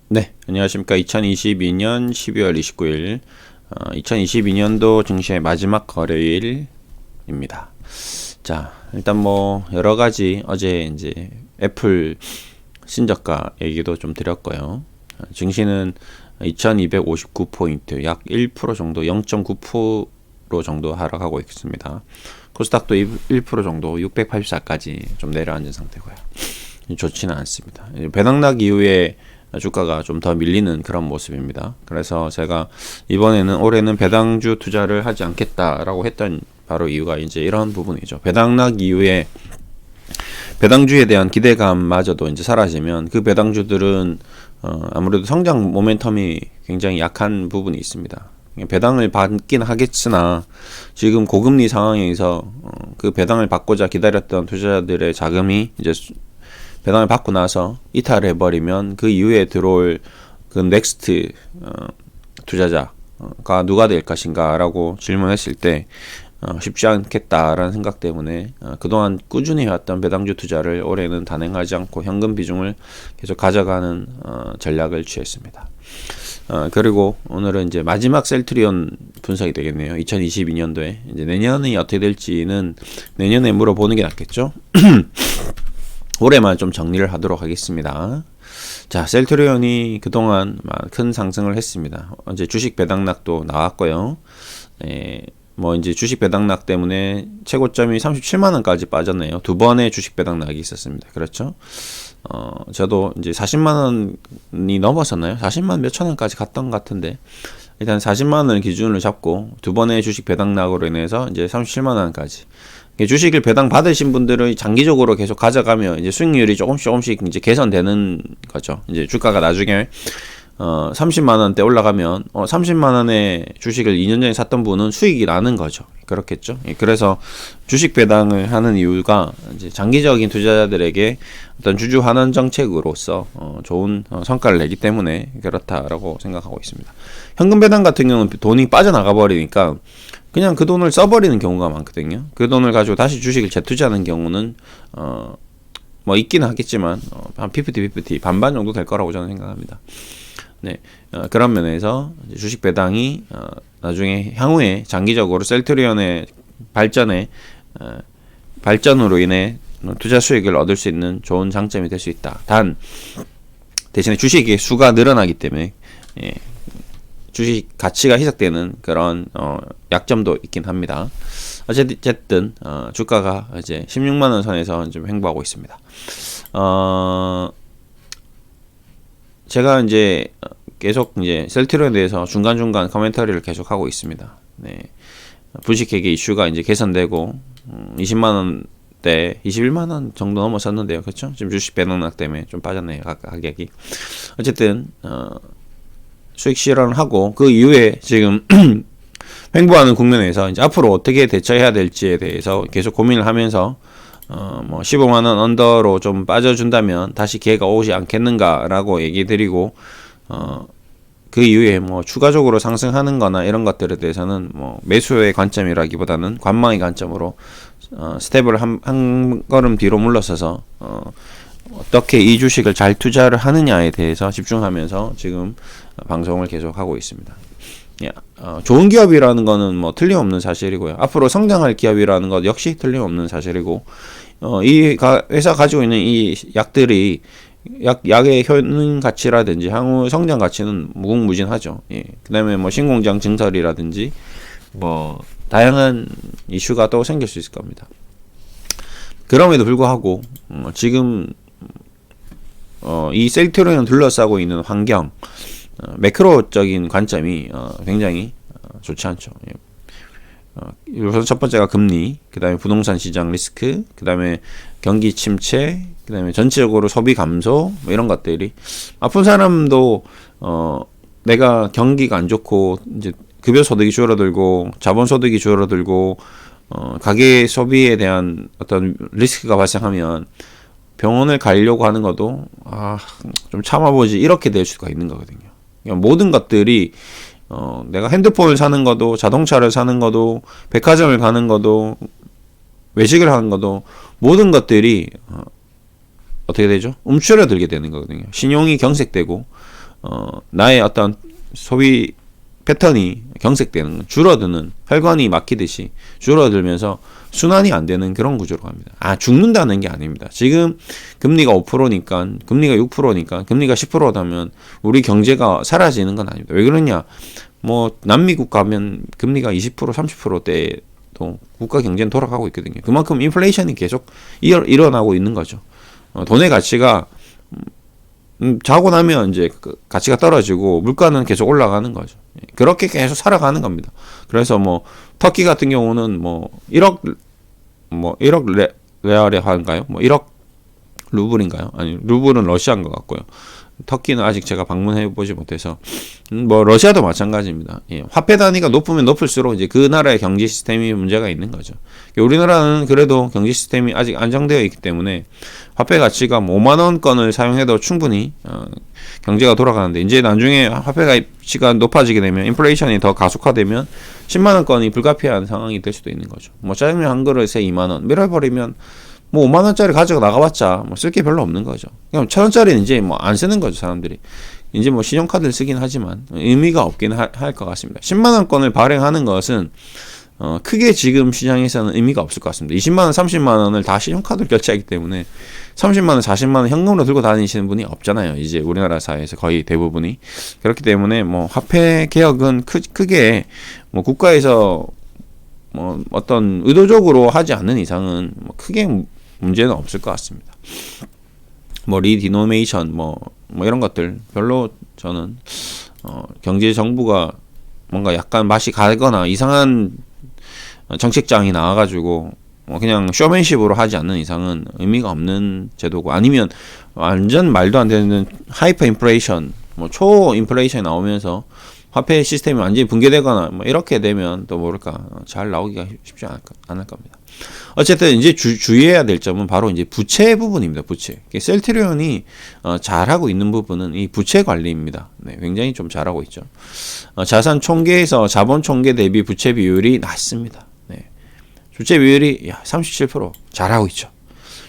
네, 안녕하십니까. 2022년 12월 29일, 2022년도 증시의 마지막 거래일입니다. 자, 일단 뭐, 여러 가지 어제 이제 애플 신저가 얘기도 좀 드렸고요. 증시는 2259포인트, 약 1% 정도, 0.9% 정도 하락하고 있습니다. 코스닥도 1% 정도, 684까지 좀 내려앉은 상태고요. 좋지는 않습니다. 배당락 이후에 주가가 좀 더 밀리는 그런 모습입니다. 그래서 제가 이번에는 올해는 배당주 투자를 하지 않겠다라고 했던 바로 이유가 이제 이런 부분이죠. 배당락 이후에 배당주에 대한 기대감마저도 이제 사라지면 그 배당주들은 아무래도 성장 모멘텀이 굉장히 약한 부분이 있습니다. 배당을 받긴 하겠으나 지금 고금리 상황에서 그 배당을 받고자 기다렸던 투자자들의 자금이 이제 배당을 받고 나서 이탈을 해버리면 그 이후에 들어올 그 넥스트 투자자가 누가 될 것인가 라고 질문했을 때 쉽지 않겠다라는 생각 때문에 그동안 꾸준히 해왔던 배당주 투자를 올해는 단행하지 않고 현금 비중을 계속 가져가는 전략을 취했습니다. 그리고 오늘은 이제 마지막 셀트리온 분석이 되겠네요. 2022년도에 이제 내년이 어떻게 될지는 내년에 물어보는 게 낫겠죠. 올해만 좀 정리를 하도록 하겠습니다. 자, 셀트리온이 그동안 큰 상승을 했습니다. 이제 주식 배당락도 나왔고요. 뭐 이제 주식 배당락 때문에 최고점이 37만원까지 빠졌네요. 두 번의 주식 배당락이 있었습니다. 그렇죠? 저도 이제 40만원이 넘었었나요? 40만 몇천 원까지 갔던 것 같은데, 일단 40만원을 기준으로 잡고 두 번의 주식 배당락으로 인해서 이제 37만원까지. 주식을 배당 받으신 분들은 장기적으로 계속 가져가면 이제 수익률이 조금씩 이제 개선되는 거죠. 이제 주가가 나중에 30만 원대 올라가면 30만 원의 주식을 2년 전에 샀던 분은 수익이 나는 거죠. 그렇겠죠. 그래서 주식 배당을 하는 이유가 이제 장기적인 투자자들에게 어떤 주주 환원 정책으로서 좋은 성과를 내기 때문에 그렇다라고 생각하고 있습니다. 현금 배당 같은 경우는 돈이 빠져나가 버리니까 그냥 그 돈을 써버리는 경우가 많거든요. 그 돈을 가지고 다시 주식을 재투자하는 경우는 뭐 있기는 하겠지만 한 50-50 반반 정도 될 거라고 저는 생각합니다. 네, 그런 면에서 주식 배당이 나중에 향후에 장기적으로 셀트리온의 발전으로 인해 투자 수익을 얻을 수 있는 좋은 장점이 될 수 있다. 단 대신에 주식의 수가 늘어나기 때문에 주식 가치가 희석되는 그런 약점도 있긴 합니다. 어쨌든 주가가 이제 16만 원 선에서 좀 횡보하고 있습니다. 제가 이제 계속 이제 셀트리온에 대해서 중간중간 코멘터리를 계속 하고 있습니다. 네. 분식회계 이슈가 이제 개선되고 20만 원대 21만 원 정도 넘어섰는데요. 그렇죠? 지금 주식 배당락 때문에 좀 빠졌네요. 가격이. 어쨌든 수익 실현을 하고 그 이후에 지금 횡보하는 국면에서 이제 앞으로 어떻게 대처해야 될지에 대해서 계속 고민을 하면서 뭐 15만 원 언더로 좀 빠져준다면 다시 기회가 오지 않겠는가라고 얘기 드리고 그 이후에 뭐 추가적으로 상승하는 거나 이런 것들에 대해서는 뭐 매수의 관점이라기보다는 관망의 관점으로 스텝을 한 걸음 뒤로 물러서서 어떻게 이 주식을 잘 투자를 하느냐에 대해서 집중하면서 지금 방송을 계속 하고 있습니다. 좋은 기업이라는 거는 뭐 틀림없는 사실이고요. 앞으로 성장할 기업이라는 것 역시 틀림없는 사실이고, 이 회사 가지고 있는 이 약들이 약의 효능 가치라든지 향후 성장 가치는 무궁무진하죠. 그 다음에 뭐 신공장 증설이라든지 뭐 다양한 이슈가 또 생길 수 있을 겁니다. 그럼에도 불구하고 지금 이 셀트리온을 둘러싸고 있는 환경, 매크로적인 관점이 굉장히 좋지 않죠. 우선 첫 번째가 금리, 그 다음에 부동산 시장 리스크, 그 다음에 경기 침체, 그 다음에 전체적으로 소비 감소, 뭐 이런 것들이 아픈 사람도 내가 경기가 안 좋고 이제 급여 소득이 줄어들고 자본 소득이 줄어들고 가계 소비에 대한 어떤 리스크가 발생하면 병원을 가려고 하는 것도 좀 참아보지 이렇게 될 수가 있는 거거든요. 그러니까 모든 것들이 내가 핸드폰을 사는 것도 자동차를 사는 것도 백화점을 가는 것도 외식을 하는 것도 모든 것들이 어떻게 되죠? 움츠러들게 되는 거거든요. 신용이 경색되고 나의 어떤 소비 패턴이 경색되는, 줄어드는, 혈관이 막히듯이 줄어들면서 순환이 안 되는 그런 구조로 갑니다. 죽는다는 게 아닙니다. 지금 금리가 5%니까, 금리가 6%니까, 금리가 10%다면 우리 경제가 사라지는 건 아닙니다. 왜 그러냐? 뭐 남미국 가면 금리가 20% 30%대도 국가 경제는 돌아가고 있거든요. 그만큼 인플레이션이 계속 일어나고 있는 거죠. 돈의 가치가 자고 나면 이제 그 가치가 떨어지고 물가는 계속 올라가는 거죠. 그렇게 계속 살아가는 겁니다. 그래서 뭐 터키 같은 경우는 뭐 1억 레알에 한가요? 뭐 1억 루블인가요? 아니, 루블은 러시아인 것 같고요. 터키는 아직 제가 방문해 보지 못해서 뭐 러시아도 마찬가지입니다. 예, 화폐 단위가 높으면 높을수록 이제 그 나라의 경제 시스템이 문제가 있는 거죠. 우리나라는 그래도 경제 시스템이 아직 안정되어 있기 때문에 화폐 가치가 뭐 5만 원권을 사용해도 충분히 경제가 돌아가는데, 이제 나중에 화폐 가치가 높아지게 되면, 인플레이션이 더 가속화되면 10만 원권이 불가피한 상황이 될 수도 있는 거죠. 뭐 짜장면 한 그릇에 2만 원 밀어버리면 뭐 5만 원짜리 가져가 나가봤자 뭐 쓸 게 별로 없는 거죠. 그냥 1,000원짜리는 이제 뭐 안 쓰는 거죠, 사람들이. 이제 뭐 신용카드를 쓰긴 하지만 의미가 없긴 할 것 같습니다. 10만 원권을 발행하는 것은 크게 지금 시장에서는 의미가 없을 것 같습니다. 20만 원, 30만 원을 다 신용카드로 결제하기 때문에 30만 원, 40만 원 현금으로 들고 다니시는 분이 없잖아요. 이제 우리나라 사회에서 거의 대부분이. 그렇기 때문에 뭐 화폐 개혁은 크게 뭐 국가에서 뭐 어떤 의도적으로 하지 않는 이상은 뭐 크게 문제는 없을 것 같습니다. 뭐 리디노메이션 뭐 이런 것들 별로 저는 경제 정부가 뭔가 약간 맛이 가거나 이상한 정책장이 나와가지고 그냥 쇼맨십으로 하지 않는 이상은 의미가 없는 제도고, 아니면 완전 말도 안 되는 하이퍼 인플레이션, 뭐 초 인플레이션이 나오면서 화폐 시스템이 완전히 붕괴되거나 뭐 이렇게 되면 또 모를까 잘 나오기가 쉽지 않을 겁니다. 어쨌든 이제 주의해야 될 점은 바로 이제 부채 부분입니다. 부채. 셀트리온이 잘하고 있는 부분은 이 부채 관리입니다. 네, 굉장히 좀 잘하고 있죠. 자산 총계에서 자본 총계 대비 부채 비율이 낮습니다. 네. 부채 비율이 37% 잘하고 있죠.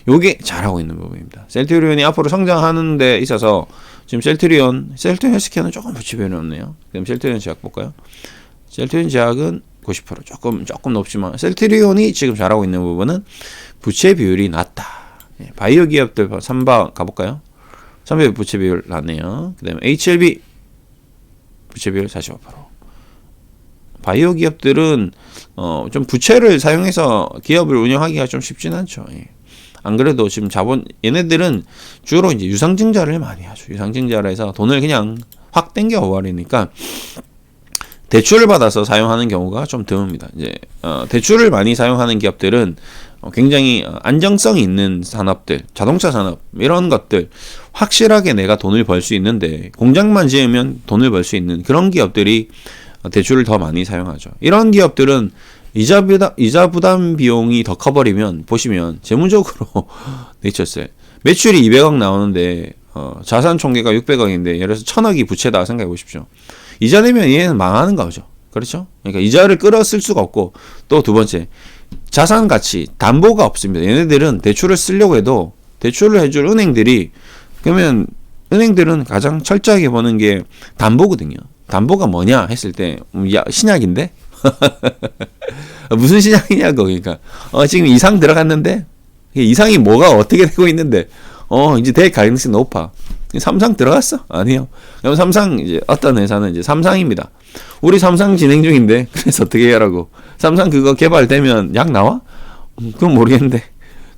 요게 잘하고 있는 부분입니다. 셀트리온이 앞으로 성장하는 데 있어서 지금 셀트리온 헬스케어는 조금 부채 비율이 높네요. 그럼 셀트리온 제약 볼까요? 셀트리온 제약은 90% 조금 높지만, 셀트리온이 지금 잘하고 있는 부분은 부채 비율이 낮다. 바이오 기업들 3방 가볼까요? 3배 부채 비율 낮네요. 그 다음에 HLB 부채 비율 45%. 바이오 기업들은 좀 부채를 사용해서 기업을 운영하기가 좀 쉽진 않죠. 안 그래도 지금 얘네들은 주로 이제 유상증자를 많이 하죠. 유상증자를 해서 돈을 그냥 확 땡겨 버리니까 대출을 받아서 사용하는 경우가 좀 드뭅니다. 이제 대출을 많이 사용하는 기업들은 굉장히 안정성이 있는 산업들, 자동차 산업 이런 것들 확실하게 내가 돈을 벌 수 있는데, 공장만 지으면 돈을 벌 수 있는 그런 기업들이 대출을 더 많이 사용하죠. 이런 기업들은 이자 부담 비용이 더 커버리면, 보시면 재무적으로 내쳤어요. 매출이 200억 나오는데 자산 총계가 600억인데 예를 들어서 1000억이 부채다 생각해 보십시오. 이자 내면 얘는 망하는 거죠. 그렇죠? 그러니까 이자를 끌어쓸 수가 없고, 또 두 번째 자산 가치 담보가 없습니다. 얘네들은 대출을 쓰려고 해도 대출을 해줄 은행들이, 그러면 은행들은 가장 철저하게 보는 게 담보거든요. 담보가 뭐냐 했을 때 신약인데 무슨 신약이냐고. 그러니까 지금 이상 들어갔는데 이상이 뭐가 어떻게 되고 있는데 이제 될 가능성이 높아. 삼상 들어갔어? 아니요. 그럼 삼상 이제 어떤 회사는 이제 삼상입니다. 우리 삼상 진행 중인데 그래서 어떻게 해라고. 삼상 그거 개발되면 약 나와? 그건 모르겠는데.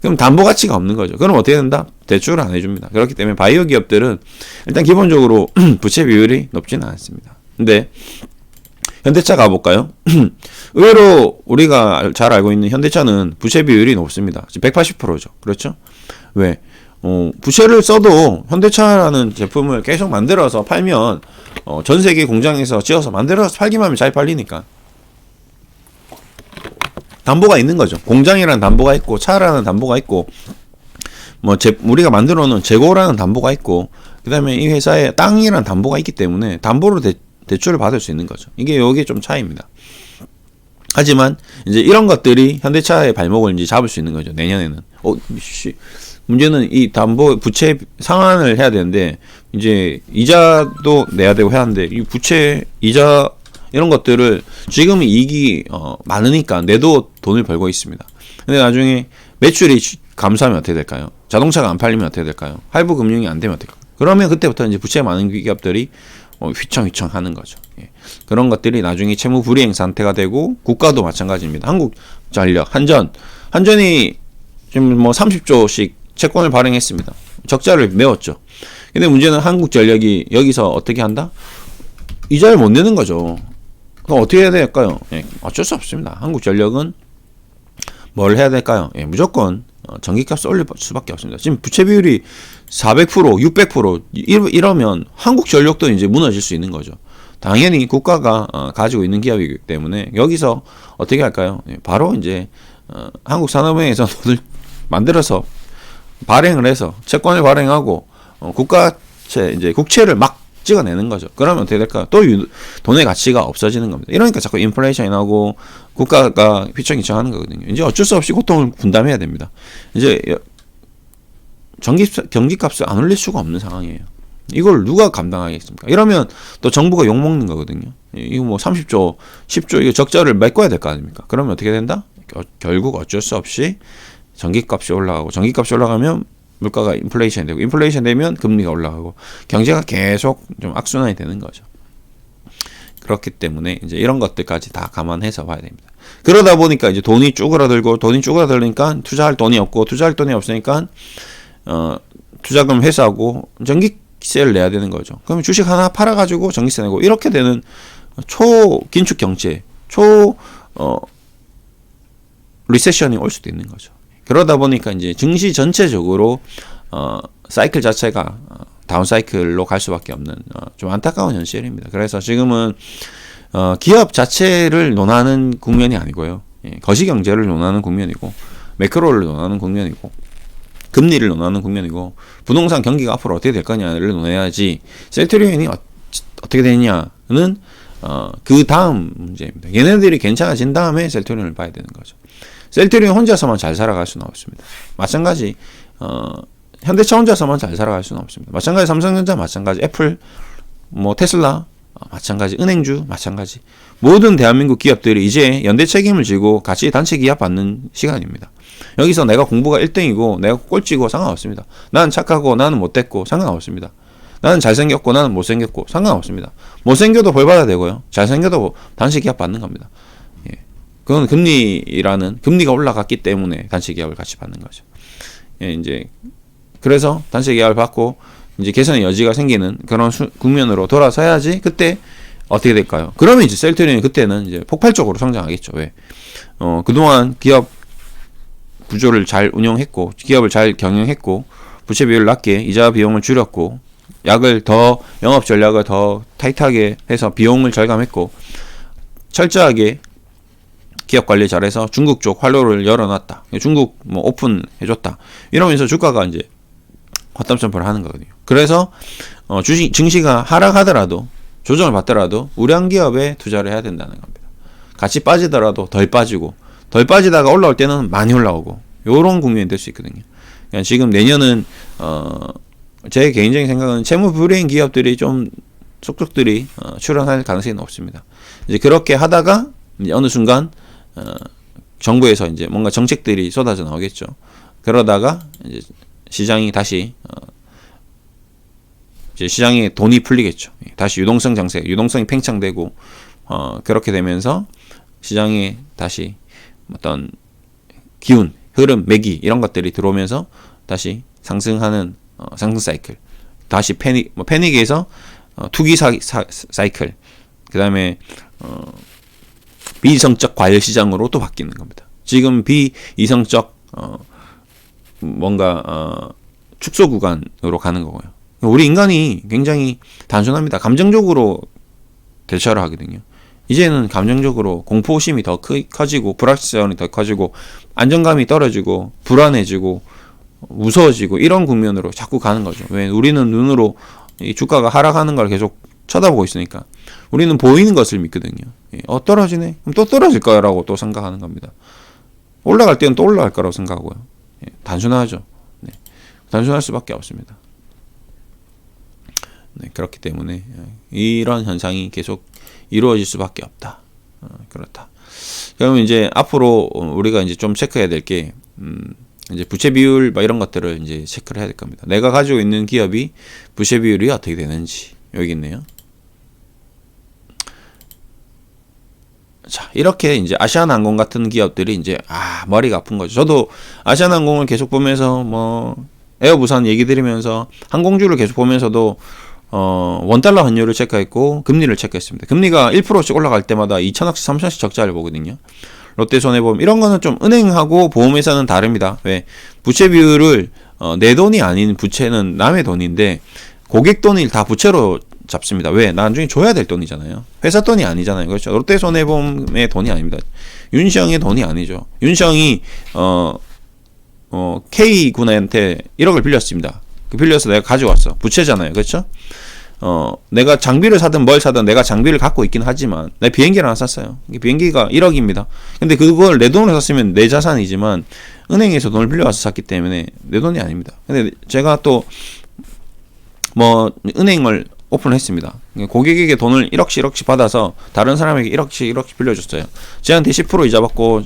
그럼 담보 가치가 없는 거죠. 그럼 어떻게 된다? 대출을 안 해줍니다. 그렇기 때문에 바이오 기업들은 일단 기본적으로 부채 비율이 높지는 않습니다. 근데 현대차 가볼까요? 의외로 우리가 잘 알고 있는 현대차는 부채 비율이 높습니다. 180%죠. 그렇죠? 왜? 부채를 써도 현대차라는 제품을 계속 만들어서 팔면 전 세계 공장에서 지어서 만들어서 팔기만 하면 잘 팔리니까 담보가 있는 거죠. 공장이라는 담보가 있고, 차라는 담보가 있고, 우리가 만들어 놓은 재고라는 담보가 있고, 그 다음에 이 회사에 땅이라는 담보가 있기 때문에 담보로 대출을 받을 수 있는 거죠. 여기 좀 차이입니다. 하지만 이제 이런 것들이 현대차의 발목을 이제 잡을 수 있는 거죠. 내년에는. 문제는 이 담보 부채 상환을 해야 되는데 이제 이자도 내야 되고 해야 하는데 이 부채 이자 이런 것들을 지금 이익이 많으니까 내도 돈을 벌고 있습니다. 근데 나중에 매출이 감소하면 어떻게 될까요? 자동차가 안 팔리면 어떻게 될까요? 할부 금융이 안 되면 어떻게 될까요? 그러면 그때부터 이제 부채 많은 기업들이 휘청휘청 하는 거죠. 예. 그런 것들이 나중에 채무 불이행 상태가 되고 국가도 마찬가지입니다. 한국전력, 한전이 지금 뭐 30조씩 채권을 발행했습니다. 적자를 메웠죠. 근데 문제는 한국전력이 여기서 어떻게 한다? 이자를 못 내는 거죠. 그럼 어떻게 해야 될까요? 예, 어쩔 수 없습니다. 한국전력은 뭘 해야 될까요? 예, 무조건 전기값을 올릴 수밖에 없습니다. 지금 부채 비율이 400%, 600% 이러면 한국전력도 이제 무너질 수 있는 거죠. 당연히 국가가 가지고 있는 기업이기 때문에 여기서 어떻게 할까요? 예, 바로 이제 한국산업은행에서 돈을 만들어서 발행을 해서 채권을 발행하고 국가채 이제 국채를 막 찍어내는 거죠. 그러면 어떻게 될까요? 또 돈의 가치가 없어지는 겁니다. 이러니까 자꾸 인플레이션이 나고 국가가 휘청휘청하는 거거든요. 이제 어쩔 수 없이 고통을 분담해야 됩니다. 이제 전기값을 안 올릴 수가 없는 상황이에요. 이걸 누가 감당하겠습니까? 이러면 또 정부가 욕먹는 거거든요. 이거 뭐 30조, 10조 이거 적자를 메꿔야 될 거 아닙니까? 그러면 어떻게 된다? 결국 어쩔 수 없이 전기값이 올라가고 전기값이 올라가면 물가가 인플레이션이 되고 인플레이션 되면 금리가 올라가고 경제가 계속 좀 악순환이 되는 거죠. 그렇기 때문에 이제 이런 것들까지 다 감안해서 봐야 됩니다. 그러다 보니까 이제 돈이 쭈그라들니까 투자할 돈이 없고 투자할 돈이 없으니까 투자금 회수하고 전기세를 내야 되는 거죠. 그러면 주식 하나 팔아가지고 전기세 내고 이렇게 되는 초긴축 경제, 리세션이 올 수도 있는 거죠. 그러다 보니까 이제 증시 전체적으로 사이클 자체가 다운 사이클로 갈 수밖에 없는 좀 안타까운 현실입니다. 그래서 지금은 기업 자체를 논하는 국면이 아니고요. 예, 거시 경제를 논하는 국면이고 매크로를 논하는 국면이고 금리를 논하는 국면이고 부동산 경기가 앞으로 어떻게 될 거냐를 논해야지 셀트리온이 어떻게 되느냐는 그 다음 문제입니다. 얘네들이 괜찮아진 다음에 셀트리온을 봐야 되는 거죠. 셀트리온 혼자서만 잘 살아갈 수는 없습니다. 마찬가지 현대차 혼자서만 잘 살아갈 수는 없습니다. 마찬가지 삼성전자 마찬가지 애플 뭐 테슬라 마찬가지 은행주 마찬가지 모든 대한민국 기업들이 이제 연대 책임을 지고 같이 단체 기합 받는 시간입니다. 여기서 내가 공부가 1등이고 내가 꼴찌고 상관없습니다. 나는 착하고 나는 못됐고 상관없습니다. 나는 잘생겼고 나는 못생겼고 상관없습니다. 못생겨도 벌 받아야 되고요. 잘생겨도 단체 기합 받는 겁니다. 그건 금리가 올라갔기 때문에 단체 계약을 같이 받는 거죠. 예, 이제 그래서 단체 계약을 받고 이제 개선의 여지가 생기는 그런 국면으로 돌아서야지 그때 어떻게 될까요? 그러면 이제 셀트리온이 그때는 이제 폭발적으로 성장하겠죠. 왜? 그동안 기업 구조를 잘 운영했고 기업을 잘 경영했고 부채 비율을 낮게 이자 비용을 줄였고 영업 전략을 더 타이트하게 해서 비용을 절감했고 철저하게 기업 관리 잘해서 중국 쪽 활로를 열어놨다. 중국 뭐 오픈해줬다. 이러면서 주가가 이제 헛담점프를 하는 거거든요. 그래서 증시가 하락하더라도 조정을 받더라도 우량 기업에 투자를 해야 된다는 겁니다. 같이 빠지더라도 덜 빠지다가 올라올 때는 많이 올라오고 요런 국면이 될 수 있거든요. 그러니까 지금 내년은 제 개인적인 생각은 채무 불이행 기업들이 좀 속속들이 출연할 가능성이 높습니다. 이제 그렇게 하다가 이제 어느 순간 정부에서 이제 뭔가 정책들이 쏟아져 나오겠죠. 그러다가 이제 시장이 다시 이제 시장에 돈이 풀리겠죠. 다시 유동성이 팽창되고 그렇게 되면서 시장에 다시 어떤 기운, 흐름, 매기 이런 것들이 들어오면서 다시 상승하는 상승 사이클. 다시 패닉에서 투기 사이클. 그다음에 비이성적 과열 시장으로 또 바뀌는 겁니다. 지금 비이성적 축소 구간으로 가는 거고요. 우리 인간이 굉장히 단순합니다. 감정적으로 대처를 하거든요. 이제는 감정적으로 공포심이 더 커지고 불확실성이 더 커지고 안정감이 떨어지고 불안해지고 무서워지고 이런 국면으로 자꾸 가는 거죠. 왜? 우리는 눈으로 이 주가가 하락하는 걸 계속 쳐다보고 있으니까 우리는 보이는 것을 믿거든요. 떨어지네? 그럼 또 떨어질 거라고 또 생각하는 겁니다. 올라갈 때는 또 올라갈 거라고 생각하고요. 단순하죠. 네. 단순할 수밖에 없습니다. 네, 그렇기 때문에 이런 현상이 계속 이루어질 수밖에 없다. 그렇다. 그러면 이제 앞으로 우리가 이제 좀 체크해야 될 게 이제 부채 비율 뭐 이런 것들을 이제 체크를 해야 될 겁니다. 내가 가지고 있는 기업이 부채 비율이 어떻게 되는지 여기 있네요. 자, 이렇게 이제 아시아나항공 같은 기업들이 이제 머리가 아픈 거죠. 저도 아시아나항공을 계속 보면서 뭐 에어부산 얘기 들으면서 항공주를 계속 보면서도 원달러 환율을 체크했고 금리를 체크했습니다. 금리가 1%씩 올라갈 때마다 2천억씩 3천억씩 적자를 보거든요. 롯데 손해보험 이런 거는 좀 은행하고 보험회사는 다릅니다. 왜? 부채 비율을 내 돈이 아닌 부채는 남의 돈인데 고객 돈을 다 부채로 잡습니다. 왜? 나중에 줘야 될 돈이잖아요. 회사 돈이 아니잖아요. 그렇죠? 롯데 손해보험의 돈이 아닙니다. 윤시영의 돈이 아니죠. 윤시영이 K 군한테 1억을 빌렸습니다. 그 빌려서 내가 가져왔어. 부채잖아요. 그렇죠? 내가 장비를 사든 뭘 사든 내가 장비를 갖고 있긴 하지만 내 비행기를 하나 샀어요. 비행기가 1억입니다. 근데 그걸 내 돈으로 샀으면 내 자산이지만 은행에서 돈을 빌려와서 샀기 때문에 내 돈이 아닙니다. 근데 제가 또 뭐 은행을 오픈을 했습니다. 고객에게 돈을 1억씩 받아서 다른 사람에게 1억씩 빌려줬어요. 저한테 10% 이자 받고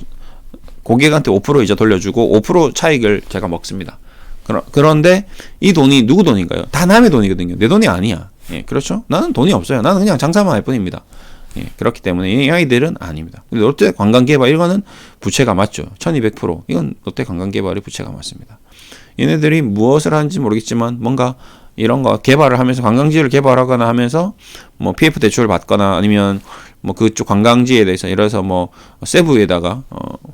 고객한테 5% 이자 돌려주고 5% 차익을 제가 먹습니다. 그런데 이 돈이 누구 돈인가요? 다 남의 돈이거든요. 내 돈이 아니야. 예, 그렇죠? 나는 돈이 없어요. 나는 그냥 장사만 할 뿐입니다. 예, 그렇기 때문에 이 아이들은 아닙니다. 근데 롯데 관광개발 이거는 부채가 맞죠. 1200%. 이건 롯데 관광개발의 부채가 맞습니다. 얘네들이 무엇을 하는지 모르겠지만 뭔가 이런 거 개발을 하면서 관광지를 개발하거나 하면서 뭐 PF 대출을 받거나 아니면 뭐 그쪽 관광지에 대해서 예를 들어서 뭐 세부에다가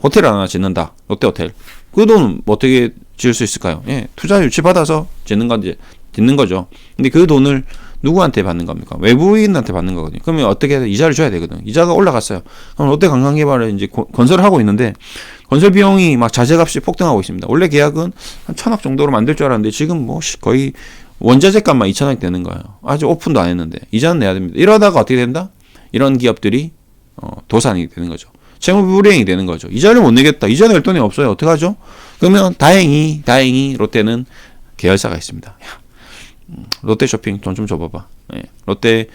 호텔 하나 짓는다. 롯데호텔. 그 돈 어떻게 지을 수 있을까요? 예, 투자 유치 받아서 짓는 거죠. 근데 그 돈을 누구한테 받는 겁니까? 외부인한테 받는 거거든요. 그러면 어떻게 해서 이자를 줘야 되거든요. 이자가 올라갔어요. 그럼 롯데 관광개발을 이제 건설을 하고 있는데 건설 비용이 막 자재값이 폭등하고 있습니다. 원래 계약은 한 1,000억 정도로 만들 줄 알았는데 지금 뭐 거의 원자재 값만 2,000억 되는 거예요. 아직 오픈도 안 했는데 이자는 내야 됩니다. 이러다가 어떻게 된다? 이런 기업들이 도산이 되는 거죠. 채무불이행이 되는 거죠. 이자를 못 내겠다. 이자 낼 돈이 없어요. 어떡하죠? 그러면 다행히 롯데는 계열사가 있습니다. 롯데 쇼핑 돈 좀 줘봐봐. 예. 롯데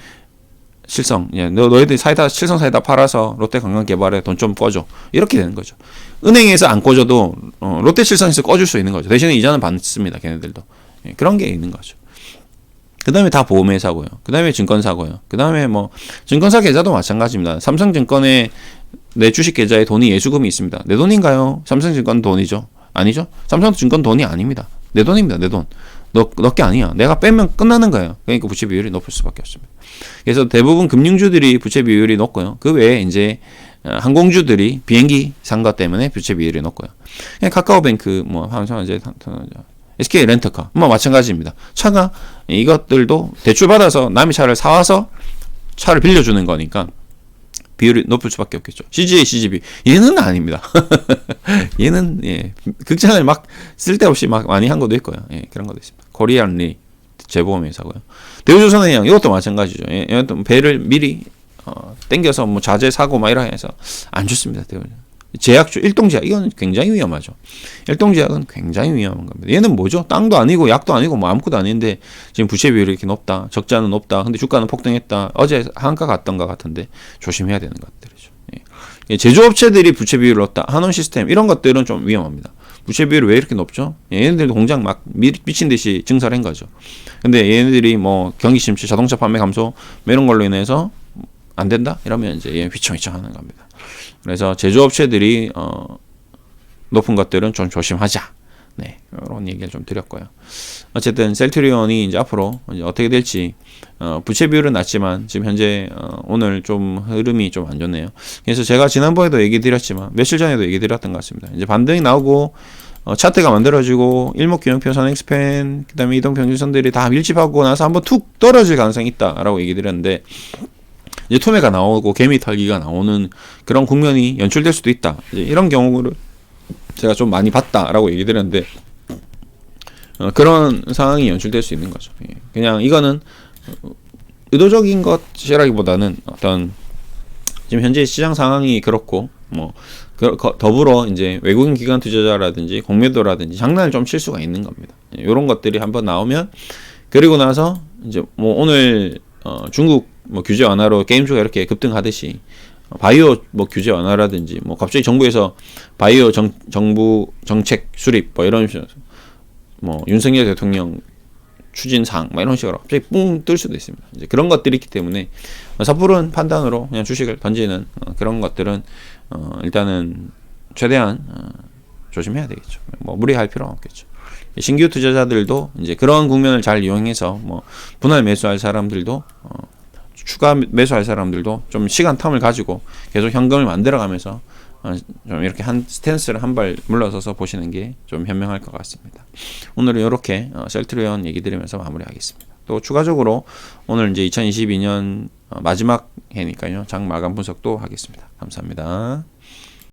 실성, 예. 너희들이 실성 사이다 팔아서 롯데 관광개발에 돈 좀 꿔줘. 이렇게 되는 거죠. 은행에서 안 꿔줘도 롯데 실성에서 꿔줄 수 있는 거죠. 대신에 이자는 받습니다. 걔네들도. 예. 그런 게 있는 거죠. 그 다음에 다 보험회사고요. 그 다음에 증권사고요. 그 다음에 뭐 증권사 계좌도 마찬가지입니다. 삼성증권에 내 주식 계좌에 돈이 예수금이 있습니다. 내 돈인가요? 삼성증권 돈이죠? 아니죠? 삼성증권 돈이 아닙니다. 내 돈입니다. 내 돈. 너게 아니야. 내가 빼면 끝나는 거예요. 그러니까 부채 비율이 높을 수밖에 없습니다. 그래서 대부분 금융주들이 부채 비율이 높고요. 그 외에 이제 항공주들이 비행기 산 것 때문에 부채 비율이 높고요. 카카오뱅크 뭐 항상 이제 SK 렌터카 뭐 마찬가지입니다. 차가 이것들도 대출 받아서 남의 차를 사와서 차를 빌려주는 거니까 비율이 높을 수밖에 없겠죠. CGA, CGV 얘는 아닙니다. 얘는 예, 극장을 막 쓸데없이 막 많이 한 것도 있고요. 예, 그런 것도 있습니다. 코리안리 재보험회사고요. 대우조선해양 이것도 마찬가지죠. 예, 이것도 배를 미리 땡겨서 뭐 자재 사고 막 이러 해서 안 좋습니다. 제약주 일동제약 이건 굉장히 위험하죠. 일동제약은 굉장히 위험한 겁니다. 얘는 뭐죠? 땅도 아니고 약도 아니고 뭐 아무것도 아닌데 지금 부채 비율이 이렇게 높다. 적자는 높다. 근데 주가는 폭등했다. 어제 한가 갔던가 같은데 조심해야 되는 것들이죠. 예. 제조업체들이 부채 비율을 높다. 한원시스템 이런 것들은 좀 위험합니다. 부채 비율이 왜 이렇게 높죠? 얘네들도 공장 막 미친 듯이 증설한 거죠. 근데 얘네들이 뭐 경기 침체, 자동차 판매 감소 이런 걸로 인해서 안 된다? 이러면 이제 얘 휘청휘청 하는 겁니다. 그래서 제조업체들이 높은 것들은 좀 조심하자. 네, 이런 얘기를 좀 드렸고요. 어쨌든 셀트리온이 이제 앞으로 이제 어떻게 될지 부채 비율은 낮지만 지금 현재 오늘 좀 흐름이 좀 안 좋네요. 그래서 제가 지난번에도 얘기 드렸지만 며칠 전에도 얘기 드렸던 것 같습니다. 이제 반등이 나오고 차트가 만들어지고 일목균형표 선행스팬 그다음에 이동평균선들이 다 밀집하고 나서 한번 툭 떨어질 가능성이 있다라고 얘기 드렸는데 이제 투매가 나오고 개미 털기가 나오는 그런 국면이 연출될 수도 있다. 이런 경우를 제가 좀 많이 봤다라고 얘기 드렸는데 그런 상황이 연출될 수 있는 거죠. 그냥 이거는 의도적인 것이라기보다는 어떤 지금 현재 시장 상황이 그렇고 뭐 더불어 이제 외국인 기관 투자자라든지 공매도라든지 장난을 좀 칠 수가 있는 겁니다. 이런 것들이 한번 나오면 그리고 나서 이제 뭐 오늘 중국 뭐 규제 완화로 게임주가 이렇게 급등하듯이 바이오 뭐 규제 완화라든지 뭐 갑자기 정부에서 바이오 정부 정책 수립 뭐 이런 식으로 뭐 윤석열 대통령 추진사항 뭐 이런 식으로 갑자기 뿡 뜰 수도 있습니다. 이제 그런 것들이 있기 때문에 섣부른 판단으로 그냥 주식을 던지는 그런 것들은 일단은 최대한 조심해야 되겠죠. 뭐 무리할 필요는 없겠죠. 신규 투자자들도 이제 그런 국면을 잘 이용해서 뭐 분할 매수할 사람들도 추가 매수할 사람들도 좀 시간 텀을 가지고 계속 현금을 만들어가면서 좀 이렇게 한 스탠스를 한 발 물러서서 보시는 게 좀 현명할 것 같습니다. 오늘은 이렇게 셀트리온 얘기 드리면서 마무리하겠습니다. 또 추가적으로 오늘 이제 2022년 마지막 해니까요. 장 마감 분석도 하겠습니다. 감사합니다.